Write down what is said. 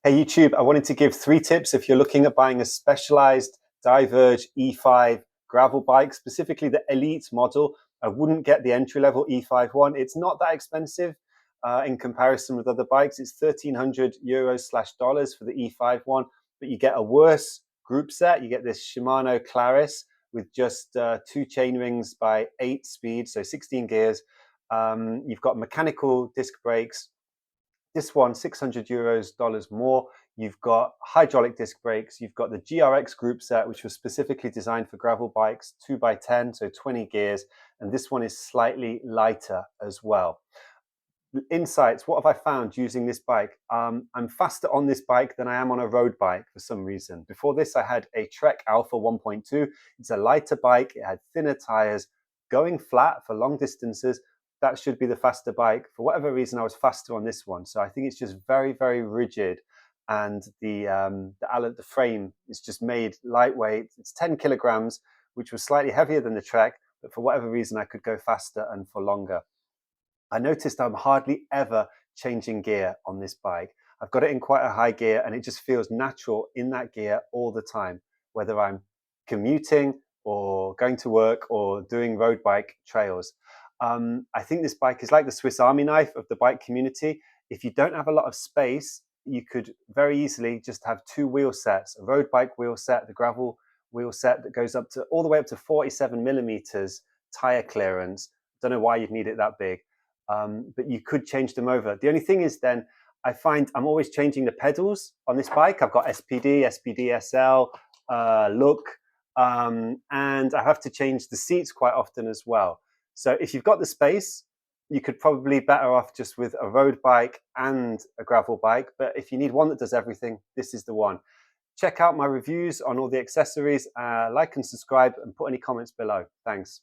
Hey YouTube, I wanted to give 3 tips if you're looking at buying a Specialized Diverge E5 gravel bike, specifically the Elite model. I wouldn't get the entry-level E5 one. It's not that expensive in comparison with other bikes. It's 1,300 euros / dollars for the E5 one, but you get a worse group set. You get this Shimano Claris with just 2 chainrings by 8 speed, so 16 gears. You've got mechanical disc brakes. This one, 600 euros dollars more. You've got hydraulic disc brakes. You've got the GRX group set, which was specifically designed for gravel bikes, 2x10, so 20 gears. And this one is slightly lighter as well. Insights, what have I found using this bike? I'm faster on this bike than I am on a road bike for some reason. Before this, I had a Trek Alpha 1.2. It's a lighter bike. It had thinner tires, going flat for long distances. That should be the faster bike. For whatever reason, I was faster on this one. So I think it's just very, very rigid. And the frame is just made lightweight. It's 10 kilograms, which was slightly heavier than the Trek, but for whatever reason, I could go faster and for longer. I noticed I'm hardly ever changing gear on this bike. I've got it in quite a high gear and it just feels natural in that gear all the time, whether I'm commuting or going to work or doing road bike trails. I think this bike is like the Swiss Army knife of the bike community. If you don't have a lot of space, you could very easily just have 2 wheel sets, a road bike wheel set, the gravel wheel set that goes up to all the way up to 47 millimeters tire clearance. Don't know why you'd need it that big. But you could change them over. The only thing is then I find I'm always changing the pedals on this bike. I've got SPD, SPD SL, Look, and I have to change the seats quite often as well. So if you've got the space, you could probably better off just with a road bike and a gravel bike. But if you need one that does everything, this is the one. Check out my reviews on all the accessories, like and subscribe, and put any comments below. Thanks.